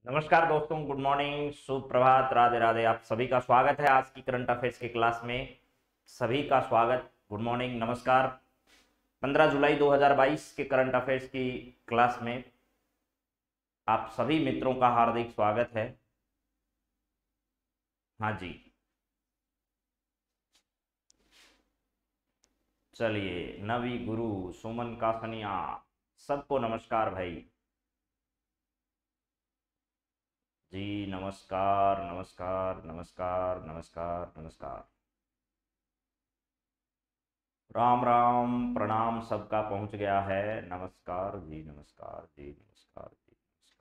नमस्कार दोस्तों, good morning, सुप्रभात, राधे राधे। आप सभी का स्वागत है आज की करंट अफेयर्स की क्लास में। सभी का स्वागत, गुड मॉर्निंग, नमस्कार। 15 जुलाई 2022 के करंट अफेयर्स की क्लास में आप सभी मित्रों का हार्दिक स्वागत है। हाँ जी, चलिए। नवी गुरु, सुमन कासनिया, सबको नमस्कार भाई जी। नमस्कार नमस्कार नमस्कार नमस्कार नमस्कार। राम राम, प्रणाम सबका पहुंच गया है। नमस्कार जी, नमस्कार जी, नमस्कार जी, नमस्कार।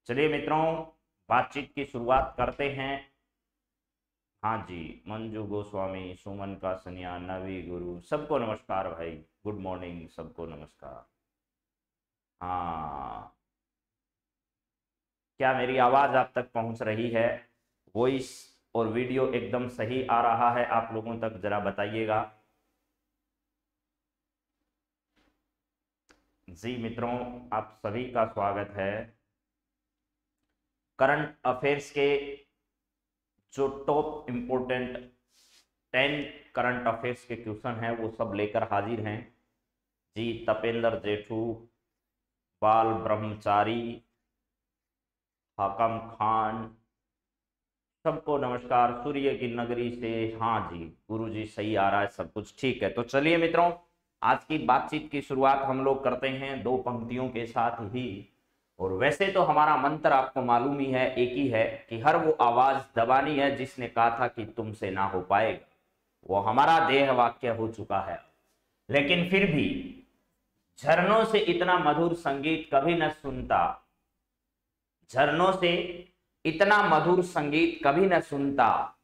चलिए मित्रों, बातचीत की शुरुआत करते हैं। हाँ जी, मंजू गोस्वामी, सुमन कासनिया, नवी गुरु, सबको नमस्कार भाई। गुड मॉर्निंग, सबको नमस्कार। हाँ, क्या मेरी आवाज आप तक पहुंच रही है? वॉइस और वीडियो एकदम सही आ रहा है आप लोगों तक? जरा बताइएगा जी। मित्रों, आप सभी का स्वागत है। करंट अफेयर्स के जो टॉप इंपोर्टेंट 10 करंट अफेयर्स के क्वेश्चन हैं वो सब लेकर हाजिर हैं जी। तपेंद्र जेठू, बाल ब्रह्मचारी, हाकम खान, सबको नमस्कार। सूर्य की नगरी से, हाँ जी गुरुजी, सही आ रहा है, सब कुछ ठीक है। तो चलिए मित्रों, आज की बातचीत की शुरुआत हम लोग करते हैं दो पंक्तियों के साथ ही। और वैसे तो हमारा मंत्र आपको मालूम ही है, एक ही है कि हर वो आवाज दबानी है जिसने कहा था कि तुमसे ना हो पाएगा। वो हमारा देह वाक्य हो चुका है। लेकिन फिर भी झरनों से इतना मधुर संगीत कभी न सुनता, झरनों से इतना मधुर संगीत कभी न सुनता,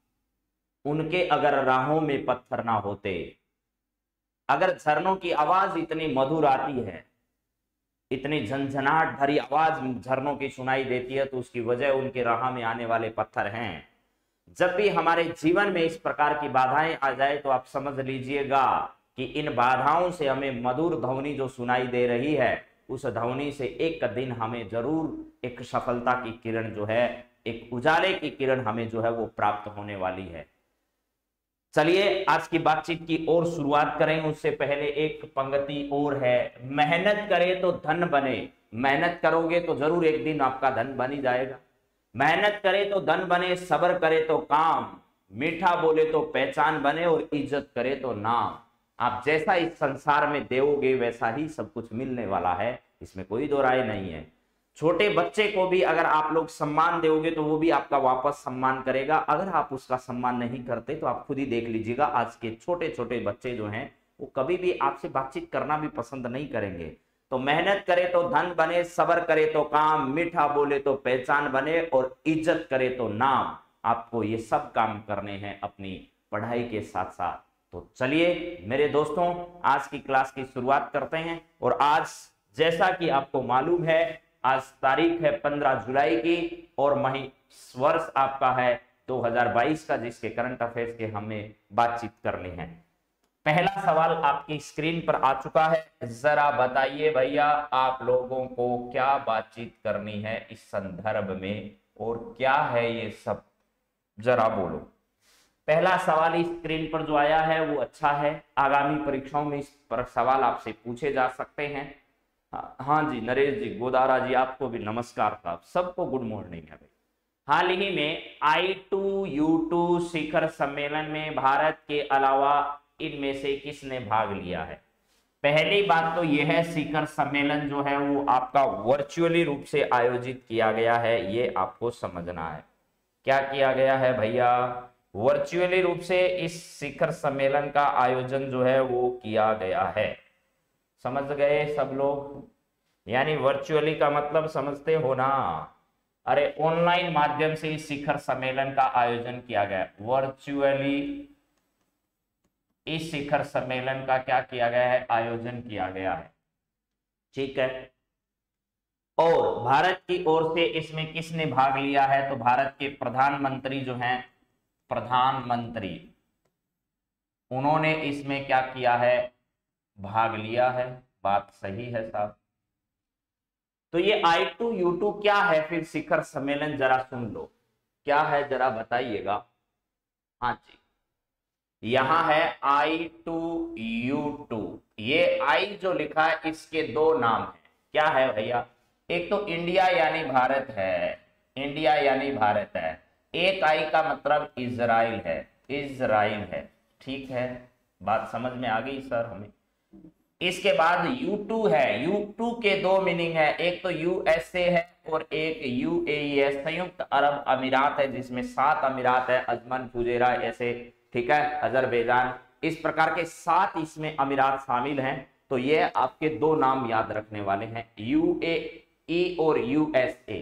उनके अगर राहों में पत्थर ना होते। अगर झरनों की आवाज इतनी मधुर आती है, इतनी झंझनाहट भरी आवाज झरनों की सुनाई देती है, तो उसकी वजह उनके राह में आने वाले पत्थर हैं। जब भी हमारे जीवन में इस प्रकार की बाधाएं आ जाए तो आप समझ लीजिएगा कि इन बाधाओं से हमें मधुर ध्वनि जो सुनाई दे रही है, उस ध्वनि से एक दिन हमें जरूर एक सफलता की किरण जो है, एक उजाले की किरण हमें जो है वो प्राप्त होने वाली है। चलिए आज की बातचीत की और शुरुआत करें उससे पहले एक पंक्ति और है। मेहनत करे तो धन बने, मेहनत करोगे तो जरूर एक दिन आपका धन बन ही जाएगा। मेहनत करे तो धन बने, सब्र करे तो काम, मीठा बोले तो पहचान बने, और इज्जत करे तो नाम। आप जैसा इस संसार में देवोगे वैसा ही सब कुछ मिलने वाला है, इसमें कोई दो राय नहीं है। छोटे बच्चे को भी अगर आप लोग सम्मान दोगे तो वो भी आपका वापस सम्मान करेगा। अगर आप उसका सम्मान नहीं करते तो आप खुद ही देख लीजिएगा, आज के छोटे छोटे बच्चे जो हैं वो कभी भी आपसे बातचीत करना भी पसंद नहीं करेंगे। तो मेहनत करे तो धन बने, सब्र करे तो काम, मीठा बोले तो पहचान बने, और इज्जत करे तो नाम। आपको ये सब काम करने हैं अपनी पढ़ाई के साथ साथ। तो चलिए मेरे दोस्तों, आज की क्लास की शुरुआत करते हैं। और आज जैसा कि आपको मालूम है, आज तारीख है 15 जुलाई की, और वर्ष आपका है 2022 का, जिसके करंट अफेयर्स के हमें बातचीत करनी है। पहला सवाल आपकी स्क्रीन पर आ चुका है। जरा बताइए भैया, आप लोगों को क्या बातचीत करनी है इस संदर्भ में, और क्या है ये सब, जरा बोलो। पहला सवाल इस स्क्रीन पर जो आया है वो अच्छा है। आगामी परीक्षाओं में इस पर सवाल आपसे पूछे जा सकते हैं। हाँ जी, नरेश जी, गोदारा जी, आपको भी नमस्कार साहब, सबको गुड मॉर्निंग है भाई। हाल ही में I2U2 शिखर सम्मेलन में भारत के अलावा इनमें से किसने भाग लिया है? पहली बात तो यह है, शिखर सम्मेलन जो है वो आपका वर्चुअली रूप से आयोजित किया गया है, ये आपको समझना है। क्या किया गया है भैया? वर्चुअली रूप से इस शिखर सम्मेलन का आयोजन जो है वो किया गया है। समझ गए सब लोग? यानी वर्चुअली का मतलब समझते हो ना? अरे ऑनलाइन माध्यम से इस शिखर सम्मेलन का आयोजन किया गया। वर्चुअली इस शिखर सम्मेलन का क्या किया गया है? आयोजन किया गया है। ठीक है। और भारत की ओर से इसमें किसने भाग लिया है? तो भारत के प्रधानमंत्री जो हैं, प्रधानमंत्री, उन्होंने इसमें क्या किया है? भाग लिया है। बात सही है साहब। तो ये I2U2 क्या है फिर शिखर सम्मेलन, जरा सुन लो क्या है, जरा बताइएगा। हाँ जी, यहां है I2U2। ये I जो लिखा है इसके दो नाम है, क्या है भैया, एक तो इंडिया यानी भारत है, इंडिया यानी भारत है, एक I का मतलब इजराइल है, इजराइल है। ठीक है, बात समझ में आ गई सर हमें। इसके बाद U2 है, U2 के दो मीनिंग है, एक तो USA है और एक UAE है, संयुक्त अरब अमीरात है, जिसमें 7 अमीरात है, अजमन, फुजेरा ऐसे, ठीक है, अजरबैजान, इस प्रकार के 7 इसमें अमीरात शामिल हैं। तो ये आपके दो नाम याद रखने वाले हैं, UAE और USA।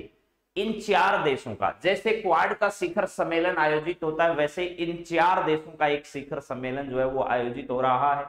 इन 4 देशों का, जैसे क्वाड का शिखर सम्मेलन आयोजित होता है, वैसे इन 4 देशों का एक शिखर सम्मेलन जो है वो आयोजित हो रहा है,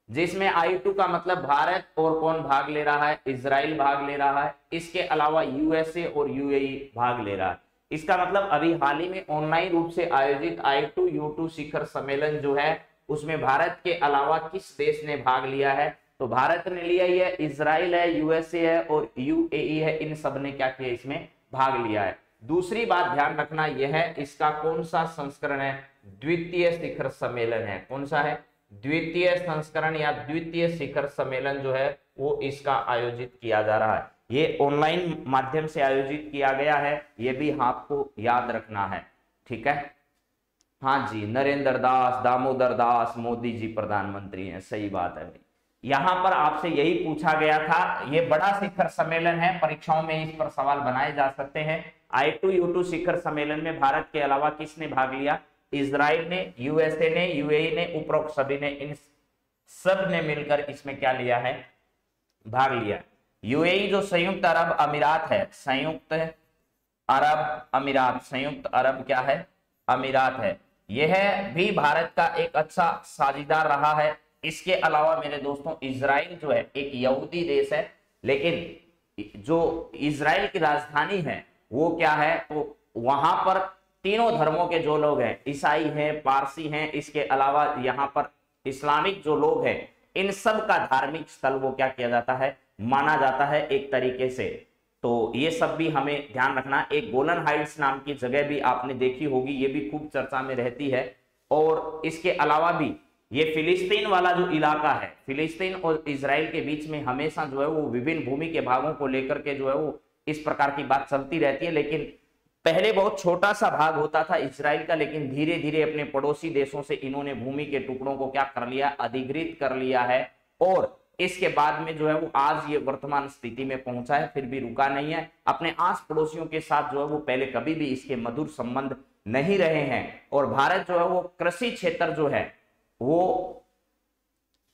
जिसमें I2 का मतलब भारत, और कौन भाग ले रहा है, इजराइल भाग ले रहा है, इसके अलावा USA और UAE भाग ले रहा है। इसका मतलब अभी हाल ही में ऑनलाइन रूप से आयोजित I2U2 शिखर सम्मेलन जो है उसमें भारत के अलावा किस देश ने भाग लिया है, तो भारत ने लिया ही है, इजराइल है, USA है और UAE है, इन सब ने क्या किया, इसमें भाग लिया है। दूसरी बात ध्यान रखना यह है, इसका कौन सा संस्करण है, द्वितीय शिखर सम्मेलन है, कौन सा है, द्वितीय संस्करण या द्वितीय शिखर सम्मेलन जो है वो इसका आयोजित किया जा रहा है। ये ऑनलाइन माध्यम से आयोजित किया गया है, ये भी आपको याद रखना है, ठीक है। हाँ जी, नरेंद्र दास दामोदर दास मोदी जी प्रधानमंत्री हैं, सही बात है। यहां पर आपसे यही पूछा गया था, ये बड़ा शिखर सम्मेलन है, परीक्षाओं में इस पर सवाल बनाए जा सकते हैं। I2U2 शिखर सम्मेलन में भारत के अलावा किसने भाग लिया, इजराइल ने, USA ने, UAE ने, उपरोक्त सभी ने, इन सब ने मिलकर इसमें क्या लिया है, भाग लिया। UAE जो संयुक्त अरब अमीरात है, संयुक्त अरब अमीरात, संयुक्त अरब क्या है, अमीरात है, यह भी भारत का एक अच्छा साझेदार रहा है। इसके अलावा मेरे दोस्तों इजराइल जो है एक यहूदी देश है, लेकिन जो इजराइल की राजधानी है वो क्या है, तो वहां पर तीनों धर्मों के जो लोग हैं, ईसाई हैं, पारसी हैं, इसके अलावा यहाँ पर इस्लामिक जो लोग हैं, इन सब का धार्मिक स्थल वो क्या किया जाता है, माना जाता है एक तरीके से। तो ये सब भी हमें ध्यान रखना। एक गोलन हाइट्स नाम की जगह भी आपने देखी होगी, ये भी खूब चर्चा में रहती है। और इसके अलावा भी ये फिलिस्तीन वाला जो इलाका है, फिलिस्तीन और इजराइल के बीच में हमेशा जो है वो विभिन्न भूमि के भागों को लेकर के जो है वो इस प्रकार की बात चलती रहती है। लेकिन पहले बहुत छोटा सा भाग होता था इजराइल का, लेकिन धीरे धीरे अपने पड़ोसी देशों से इन्होंने भूमि के टुकड़ों को क्या कर लिया, अधिग्रहित कर लिया है। और इसके बाद में जो है वो आज ये वर्तमान स्थिति में पहुंचा है, फिर भी रुका नहीं है। अपने आस पड़ोसियों के साथ जो है वो पहले कभी भी इसके मधुर संबंध नहीं रहे हैं। और भारत जो है वो कृषि क्षेत्र जो है वो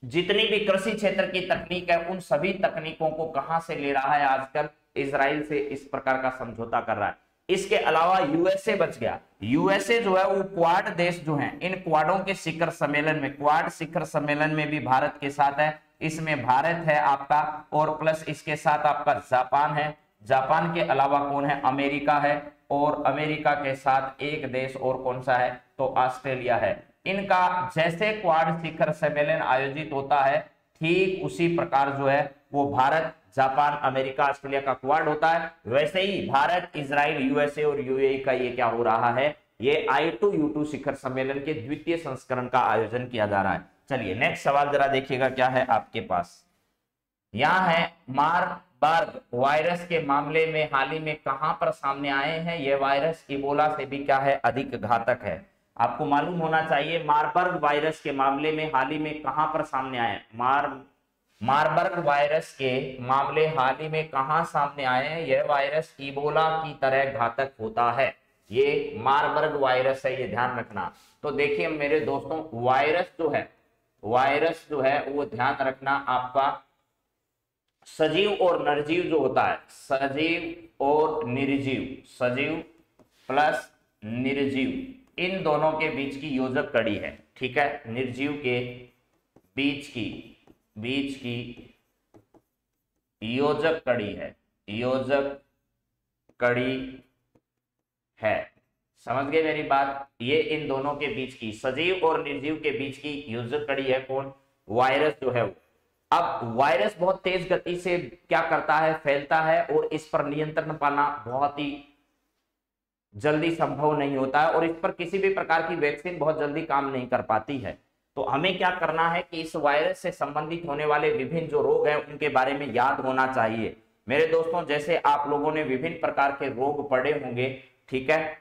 जितनी भी कृषि क्षेत्र की तकनीक है उन सभी तकनीकों को कहां से ले रहा है, आजकल इजराइल से इस प्रकार का समझौता कर रहा है। इसके अलावा USA बच गया। USA जो है वो क्वाड देश जो हैं, इन क्वाडों के शिखर सम्मेलन में, क्वाड शिखर सम्मेलन में भी भारत के साथ है। इसमें भारत है आपका, और प्लस इसके साथ आपका जापान है। जापान के अलावा कौन है, अमेरिका है, और अमेरिका के साथ एक देश और कौन सा है, तो ऑस्ट्रेलिया है। इनका जैसे क्वाड शिखर सम्मेलन आयोजित होता है, ठीक उसी प्रकार जो है वो भारत, जापान, अमेरिका, ऑस्ट्रेलिया का क्वाड होता है। वैसे ही भारत, इजराइल, USA और UAE का ये क्या हो रहा है, ये I2U2 शिखर सम्मेलन के द्वितीय संस्करण का आयोजन किया जा रहा है। चलिए नेक्स्ट सवाल जरा देखिएगा क्या है आपके पास। यहां है मारबर्ग वायरस के मामले में हाल ही में कहां पर सामने आए हैं, यह वायरस इबोला से भी क्या है, अधिक घातक है। आपको मालूम होना चाहिए मारबर्ग वायरस के मामले में हाल ही में कहां पर सामने आए, मारबर्ग वायरस के मामले हाल ही में कहां सामने आए हैं। यह वायरस इबोला की तरह घातक होता है, ये मारबर्ग वायरस है, ये ध्यान रखना। तो देखिए मेरे दोस्तों, वायरस जो है वो ध्यान रखना आपका सजीव और निर्जीव जो होता है, सजीव और निर्जीव, सजीव प्लस निर्जीव, इन दोनों के बीच की योजक कड़ी है, ठीक है। निर्जीव के बीच की योजक कड़ी है, योजक कड़ी है, समझ गए मेरी बात। ये इन दोनों के बीच की, सजीव और निर्जीव के बीच की योजक कड़ी है कौन, वायरस जो है वो। अब वायरस बहुत तेज गति से क्या करता है, फैलता है, और इस पर नियंत्रण पाना बहुत ही जल्दी संभव नहीं होता है, और इस पर किसी भी प्रकार की वैक्सीन बहुत जल्दी काम नहीं कर पाती है। तो हमें क्या करना है कि इस वायरस से संबंधित होने वाले विभिन्न जो रोग हैं उनके बारे में याद होना चाहिए। मेरे दोस्तों, जैसे आप लोगों ने विभिन्न प्रकार के रोग पढ़े होंगे, ठीक है,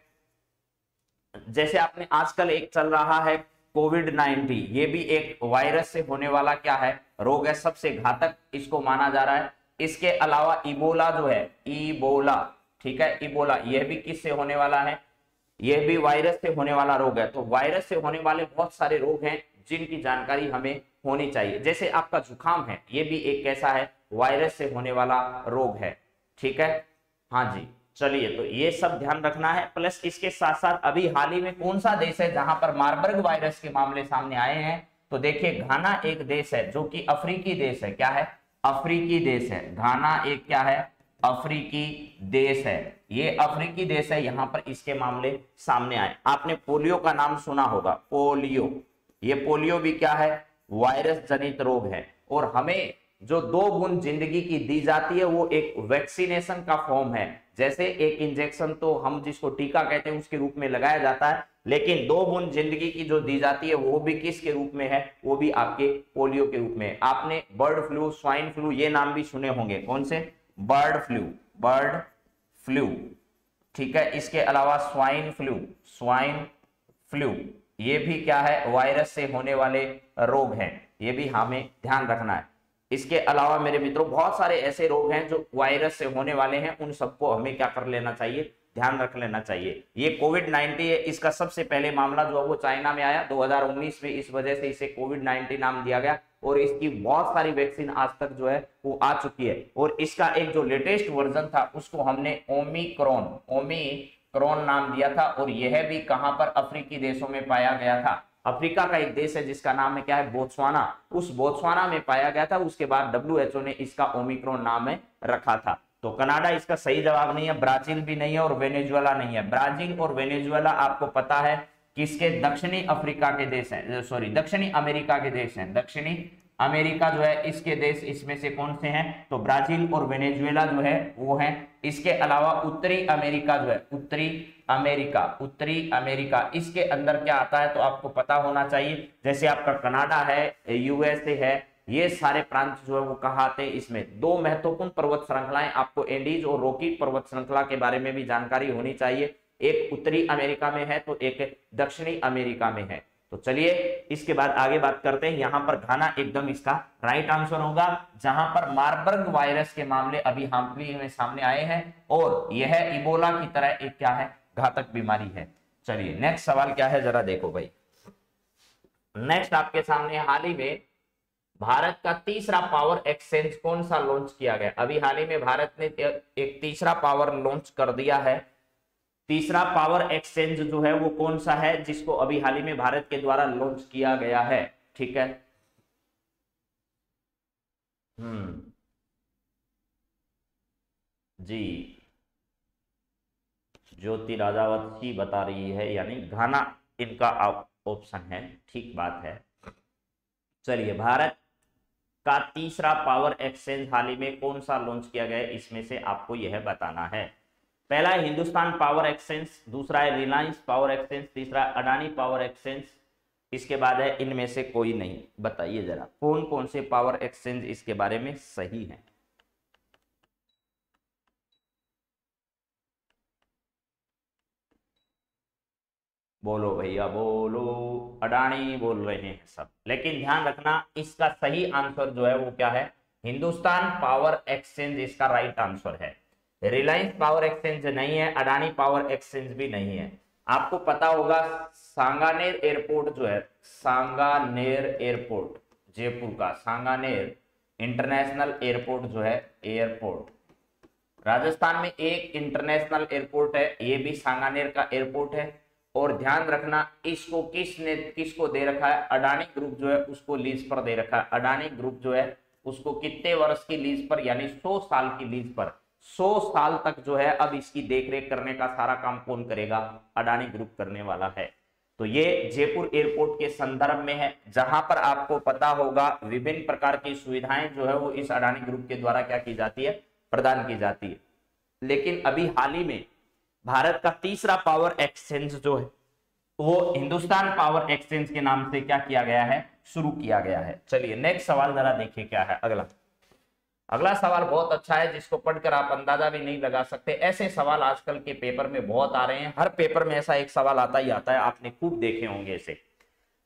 जैसे आपने आजकल एक चल रहा है कोविड-19, ये भी एक वायरस से होने वाला क्या है, रोग है, सबसे घातक इसको माना जा रहा है। इसके अलावा इबोला जो है, इबोला, ठीक है, इबोला, यह भी किससे होने वाला है, यह भी वायरस से होने वाला रोग है। तो वायरस से होने वाले बहुत सारे रोग हैं जिनकी जानकारी हमें होनी चाहिए। जैसे आपका जुकाम है, ये भी एक कैसा है, वायरस से होने वाला रोग है, ठीक है। हाँ जी, चलिए, तो ये सब ध्यान रखना है। प्लस इसके साथ साथ अभी हाल ही में कौन सा देश है जहां पर मार्बर्ग वायरस के मामले सामने आए हैं, तो देखिए घाना एक देश है जो कि अफ्रीकी देश है। क्या है, अफ्रीकी देश है। घाना एक क्या है, अफ्रीकी देश है। ये अफ्रीकी देश है, यहां पर इसके मामले सामने आए। आपने पोलियो का नाम सुना होगा, पोलियो, ये पोलियो भी क्या है, वायरस जनित रोग है। और हमें जो 2 बूंद जिंदगी की दी जाती है वो एक वैक्सीनेशन का फॉर्म है। जैसे एक इंजेक्शन तो हम जिसको टीका कहते हैं उसके रूप में लगाया जाता है, लेकिन 2 बूंद जिंदगी की जो दी जाती है वो भी किसके रूप में है, वो भी आपके पोलियो के रूप में। आपने बर्ड फ्लू, स्वाइन फ्लू, ये नाम भी सुने होंगे। कौन से, बर्ड फ्लू, बर्ड फ्लू, ठीक है। इसके अलावा स्वाइन फ्लू, स्वाइन फ्लू, ये भी क्या है, वायरस से होने वाले रोग हैं, ये भी हमें ध्यान रखना है। इसके अलावा मेरे मित्रों बहुत सारे ऐसे रोग हैं जो वायरस से होने वाले हैं, उन सबको हमें क्या कर लेना चाहिए, ध्यान रख लेना चाहिए। ये कोविड-19 है, इसका सबसे पहले मामला जो है वो चाइना में आया 2019 में, इस वजह से इसे कोविड-19 नाम दिया गया, और इसकी बहुत सारी वैक्सीन आज तक जो है वो आ चुकी है। और इसका एक जो लेटेस्ट वर्जन था उसको हमने ओमिक्रॉन, ओमिक्रॉन नाम दिया था, और यह भी कहां पर, अफ्रीकी देशों में पाया गया था। अफ्रीका का एक देश है जिसका नाम है क्या है, बोत्सवाना, उस बोत्सवाना में पाया गया था। उसके बाद WHO ने इसका ओमिक्रॉन नाम रखा था। तो कनाडा इसका सही जवाब नहीं है, ब्राजील भी नहीं है, और वेनेजुएला नहीं है। ब्राजील और वेनेजुएला आपको पता है किसके, दक्षिणी अफ्रीका के देश हैं, सॉरी दक्षिणी अमेरिका के देश हैं। दक्षिणी अमेरिका जो है इसके देश, इसमें से कौन से हैं, तो ब्राजील और वेनेजुएला जो है वो हैं। इसके अलावा उत्तरी अमेरिका जो है, उत्तरी अमेरिका, उत्तरी अमेरिका, इसके अंदर क्या आता है तो आपको पता होना चाहिए। जैसे आपका कनाडा है, USA है, ये सारे प्रांत जो है वो कहाँ आते हैं, इसमें 2 महत्वपूर्ण पर्वत श्रृंखलाएं, आपको एंडीज और रॉकी पर्वत श्रृंखला के बारे में भी जानकारी होनी चाहिए। एक उत्तरी अमेरिका में है तो एक दक्षिणी अमेरिका में है। तो चलिए इसके बाद आगे बात करते हैं। यहां पर घाना एकदम इसका राइट आंसर होगा, जहां पर मार्बर्ग वायरस के मामले अभी हाल ही में सामने आए हैं, और यह इबोला की तरह एक क्या है, घातक बीमारी है। चलिए नेक्स्ट सवाल क्या है, जरा देखो भाई। नेक्स्ट आपके सामने हाल ही में भारत का तीसरा पावर एक्सचेंज कौन सा लॉन्च किया गया। अभी हाल ही में भारत ने एक तीसरा पावर लॉन्च कर दिया है। तीसरा पावर एक्सचेंज जो है वो कौन सा है जिसको अभी हाल ही में भारत के द्वारा लॉन्च किया गया है, ठीक है। जी, ज्योति राजावती बता रही है, यानी घाना इनका ऑप्शन है, ठीक बात है। चलिए, भारत का तीसरा पावर एक्सचेंज हाल ही में कौन सा लॉन्च किया गया है, इसमें से आपको यह बताना है। पहला है हिंदुस्तान पावर एक्सचेंज, दूसरा है रिलायंस पावर एक्सचेंज, तीसरा अडानी पावर एक्सचेंज, इसके बाद है इनमें से कोई नहीं। बताइए जरा कौन कौन से पावर एक्सचेंज इसके बारे में सही है। बोलो भैया बोलो, अडानी बोल रहे हैं सब, लेकिन ध्यान रखना इसका सही आंसर जो है वो क्या है, हिंदुस्तान पावर एक्सचेंज इसका राइट आंसर है। रिलायंस पावर एक्सचेंज नहीं है, अडानी पावर एक्सचेंज भी नहीं है। आपको पता होगा सांगानेर एयरपोर्ट जो है, सांगानेर एयरपोर्ट, जयपुर का सांगानेर इंटरनेशनल एयरपोर्ट जो है, एयरपोर्ट राजस्थान में एक इंटरनेशनल एयरपोर्ट है, ये भी सांगानेर का एयरपोर्ट है। और ध्यान रखना इसको किसको दे रखा है, अडानी ग्रुप जो है उसको लीज पर दे रखा है। अडानी ग्रुप जो है उसको कितने वर्ष की लीज पर, यानी 100 साल की लीज पर, 100 साल तक जो है अब इसकी देखरेख करने का सारा काम कौन करेगा, अडानी ग्रुप करने वाला है। तो ये जयपुर एयरपोर्ट के संदर्भ में है, जहां पर आपको पता होगा विभिन्न प्रकार की सुविधाएं जो है वो इस अडानी ग्रुप के द्वारा क्या की जाती है, प्रदान की जाती है। लेकिन अभी हाल ही में भारत का तीसरा पावर एक्सचेंज जो है वो हिंदुस्तान पावर एक्सचेंज के नाम से क्या किया गया है, शुरू किया गया है। चलिए नेक्स्ट सवाल जरा देखिए क्या है। अगला सवाल बहुत अच्छा है, जिसको पढ़कर आप अंदाजा भी नहीं लगा सकते। ऐसे सवाल आजकल के पेपर में बहुत आ रहे हैं, हर पेपर में ऐसा एक सवाल आता ही आता है, आपने खूब देखे होंगे इसे,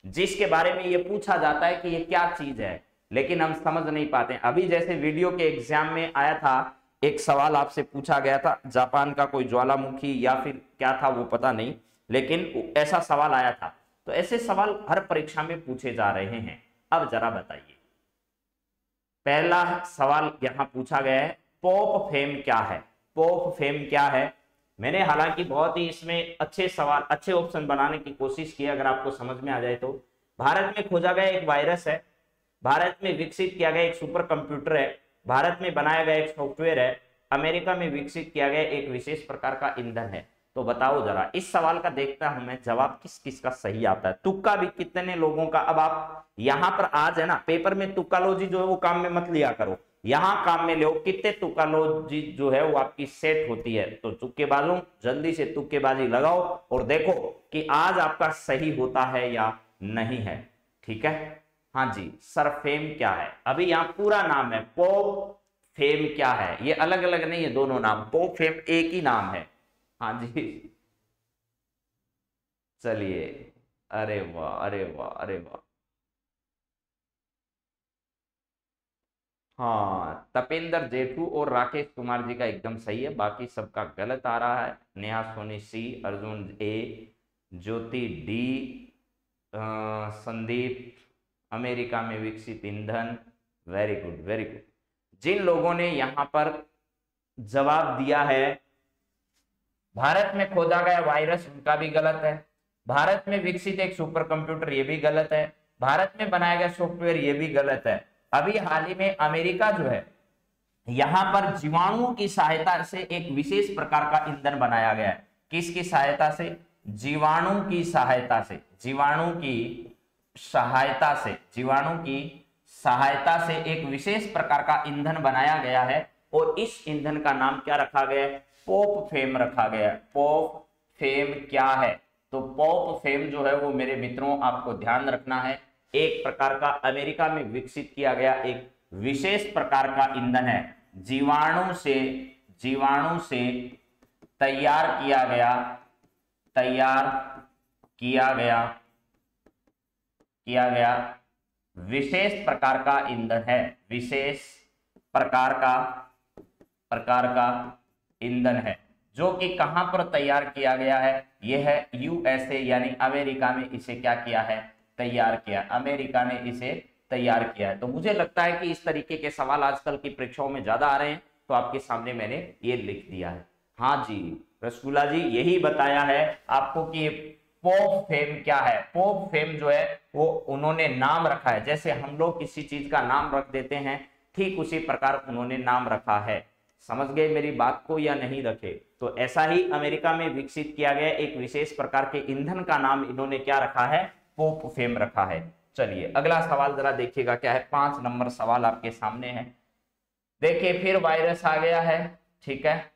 जिसके बारे में ये पूछा जाता है कि ये क्या चीज है, लेकिन हम समझ नहीं पाते। अभी जैसे वीडियो के एग्जाम में आया था, एक सवाल आपसे पूछा गया था, जापान का कोई ज्वालामुखी या फिर क्या था वो पता नहीं, लेकिन ऐसा सवाल आया था। तो ऐसे सवाल हर परीक्षा में पूछे जा रहे हैं। अब जरा बताइए, पहला सवाल यहां पूछा गया है, पॉप फेम क्या है? पॉप फेम क्या है? मैंने हालांकि बहुत ही इसमें अच्छे सवाल, अच्छे ऑप्शन बनाने की कोशिश की, अगर आपको समझ में आ जाए तो। भारत में खोजा गया एक वायरस है, भारत में विकसित किया गया एक सुपर कंप्यूटर है, भारत में बनाया गया एक सॉफ्टवेयर है, अमेरिका में विकसित किया गया एक विशेष प्रकार का ईंधन है। तो बताओ जरा, इस सवाल का देखता हूं मैं जवाब किस किस का सही आता है, तुक्का भी कितने लोगों का। अब आप यहां पर आज है ना, पेपर में तुक्कालोजी जो है वो काम में मत लिया करो, यहां काम में लो, कितने तुक्कालोजी जो है वो आपकी सेट होती है। तो तुक्केबाजों जल्दी से तुक्केबाजी लगाओ और देखो कि आज आपका सही होता है या नहीं है। ठीक है, हाँ जी, सर फेम क्या है? अभी यहाँ पूरा नाम है, पॉप फेम क्या है, ये अलग अलग नहीं है दोनों नाम, पॉप फेम एक ही नाम है। हाँ जी, चलिए, अरे वाह अरे वाह अरे वाह, हाँ तपेंद्र जेठू और राकेश कुमार जी का एकदम सही है, बाकी सबका गलत आ रहा है। नेहा सोनी सी, अर्जुन ए, ज्योति डी, संदीप अमेरिका में विकसित ईंधन, वेरी गुड वेरी गुड। जिन लोगों ने यहां पर जवाब दिया है भारत में खोजा गया वायरस, उनका भी गलत है। भारत में विकसित एक सुपर कंप्यूटर, ये भी गलत है। भारत में बनाया गया सॉफ्टवेयर, ये भी गलत है। अभी हाल ही में अमेरिका जो है, यहां पर जीवाणुओं की सहायता से एक विशेष प्रकार का ईंधन बनाया गया है। किसकी सहायता से? जीवाणु की सहायता से, जीवाणु की सहायता से, जीवाणु की सहायता से एक विशेष प्रकार का ईंधन बनाया गया है, और इस ईंधन का नाम क्या रखा गया है? पॉप फेम रखा गया है। पॉप फेम क्या है? तो पॉप फेम जो है वो मेरे मित्रों आपको ध्यान रखना है, एक प्रकार का अमेरिका में विकसित किया गया एक विशेष प्रकार का ईंधन है। जीवाणु से तैयार किया गया, विशेष प्रकार का ईंधन है, विशेष प्रकार का ईंधन है, जो कि कहां पर तैयार किया गया है? यह है यूएसए, यानी अमेरिका में इसे क्या किया है? तैयार किया, अमेरिका ने इसे तैयार किया है। तो मुझे लगता है कि इस तरीके के सवाल आजकल की परीक्षाओं में ज्यादा आ रहे हैं, तो आपके सामने मैंने ये लिख दिया है। हाँ जी रसगुल्ला जी, यही बताया है आपको कि पॉप फेम क्या है। पॉप फेम जो है वो उन्होंने नाम रखा है, जैसे हम लोग किसी चीज का नाम रख देते हैं, ठीक उसी प्रकार उन्होंने नाम रखा है। समझ गए मेरी बात को या नहीं रखे? तो ऐसा ही अमेरिका में विकसित किया गया एक विशेष प्रकार के ईंधन का नाम इन्होंने क्या रखा है? पॉप फेम रखा है। चलिए अगला सवाल जरा देखिएगा क्या है, 5 नंबर सवाल आपके सामने है। देखिए फिर वायरस आ गया है, ठीक है,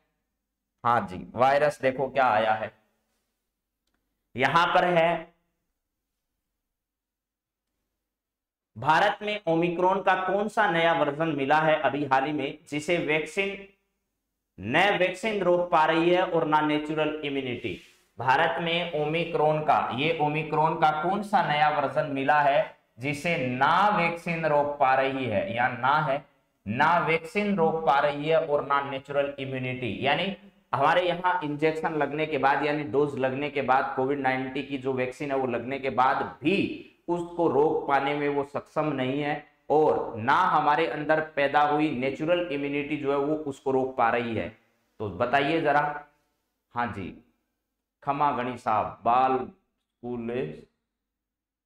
हाँ जी वायरस देखो क्या आया है, यहां पर है भारत में ओमिक्रॉन का कौन सा नया वर्जन मिला है अभी हाल ही में, जिसे वैक्सीन रोक पा रही है और ना नेचुरल इम्यूनिटी। भारत में ओमिक्रॉन का कौन सा नया वर्जन मिला है जिसे ना वैक्सीन रोक पा रही है, या ना वैक्सीन रोक पा रही है और ना नेचुरल इम्यूनिटी, यानी हमारे यहाँ इंजेक्शन लगने के बाद, यानी डोज लगने के बाद, कोविड-19 की जो वैक्सीन है वो लगने के बाद भी उसको रोक पाने में वो सक्षम नहीं है, और ना हमारे अंदर पैदा हुई नेचुरल इम्यूनिटी जो है वो उसको रोक पा रही है। तो बताइए जरा। हाँ जी खमा गणी साहब, बाल स्कूल,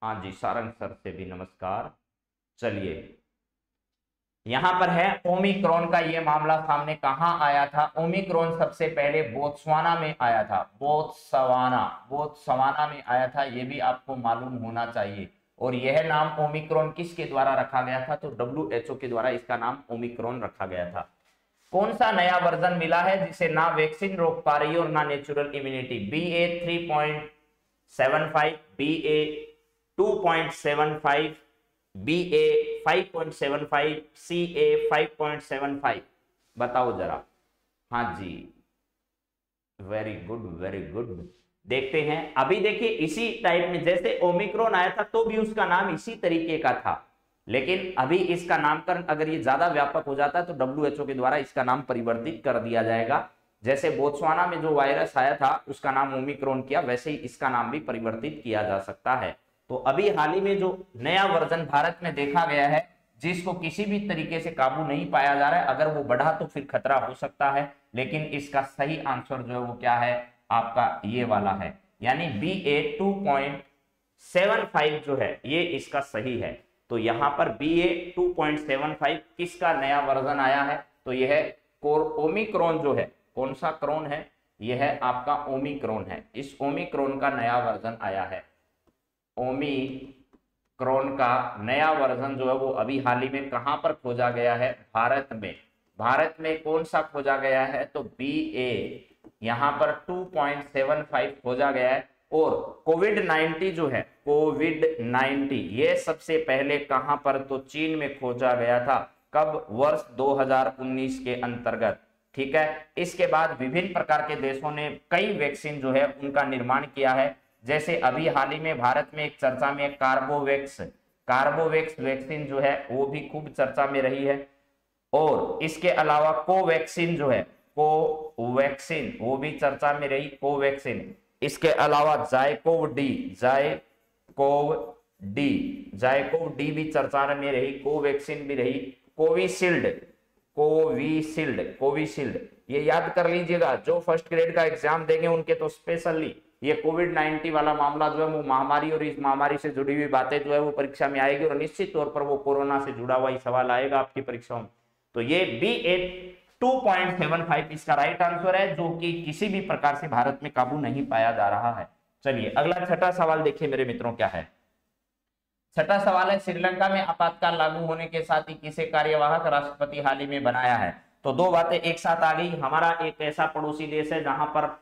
हाँ जी सारंग सर से भी नमस्कार। चलिए यहां पर है ओमिक्रॉन का ये मामला सामने कहां आया था। ओमिक्रॉन सबसे पहले बोत्सवाना में आया था, बोत्सवाना में आया था, ये भी आपको मालूम होना चाहिए। और यह नाम ओमिक्रॉन किसके द्वारा रखा गया था, तो WHO के द्वारा इसका नाम ओमिक्रॉन रखा गया था। कौन सा नया वर्जन मिला है जिसे ना वैक्सीन रोक पा रही और ना natural immunity. BA 3.75, BA 2.75, BA 5.75, CA 5.75, बताओ जरा। हाँ जी, वेरी गुड वेरी गुड। देखते हैं, अभी देखिए इसी टाइप में जैसे ओमिक्रॉन आया था तो भी उसका नाम इसी तरीके का था, लेकिन अभी इसका नामकरण अगर ये ज्यादा व्यापक हो जाता है तो WHO के द्वारा इसका नाम परिवर्तित कर दिया जाएगा। जैसे बोत्सवाना में जो वायरस आया था उसका नाम ओमिक्रॉन किया, वैसे ही इसका नाम भी परिवर्तित किया जा सकता है। तो अभी हाल ही में जो नया वर्जन भारत में देखा गया है जिसको किसी भी तरीके से काबू नहीं पाया जा रहा है, अगर वो बढ़ा तो फिर खतरा हो सकता है, लेकिन इसका सही आंसर जो है वो क्या है, आपका ये वाला है, यानी BA 2.75 जो है ये इसका सही है। तो यहां पर BA 2.75 किसका नया वर्जन आया है, तो यह ओमिक्रॉन जो है, कौन सा क्रोन है, यह है आपका ओमिक्रॉन है। इस ओमिक्रॉन का नया वर्जन आया है, ओमिक्रॉन का नया वर्जन जो है वो अभी हाल ही में कहां पर खोजा गया है, भारत में। भारत में कौन सा खोजा गया है, तो BA यहां पर 2.75 खोजा गया है। और कोविड-19 जो है, कोविड-19 ये सबसे पहले कहां पर, तो चीन में खोजा गया था, कब, वर्ष 2019 के अंतर्गत, ठीक है। इसके बाद विभिन्न प्रकार के देशों ने कई वैक्सीन जो है उनका निर्माण किया है, जैसे अभी हाल ही में भारत में एक चर्चा में कार्बोवैक्स वैक्सीन जो है वो भी खूब चर्चा में रही है। और इसके अलावा कोवैक्सीन जो है, कोवैक्सीन वो भी चर्चा में रही, कोवैक्सीन। इसके अलावा जायकोव डी भी चर्चा में रही, कोवैक्सीन भी रही, कोविशील्ड ये याद कर लीजिएगा, जो फर्स्ट ग्रेड का एग्जाम देंगे उनके तो स्पेशली ये कोविड-19 वाला मामला जो है वो महामारी और इस महामारी से जुड़ी हुई बातें जो है वो परीक्षा में आएगी, और निश्चित तौर पर वो कोरोना से जुड़ा हुआ ही सवाल आएगा आपकी परीक्षाओं में। तो ये BA 2.75 इसका राइट आंसर है, जो कि किसी भी प्रकार से भारत में काबू नहीं पाया जा रहा है। चलिए अगला छठा सवाल देखिए मेरे मित्रों क्या है। छठा सवाल है, श्रीलंका में आपातकाल लागू होने के साथ ही किसे कार्यवाहक राष्ट्रपति हाल ही में बनाया है। तो दो बातें एक साथ आ गई, हमारा एक ऐसा पड़ोसी देश है जहां पर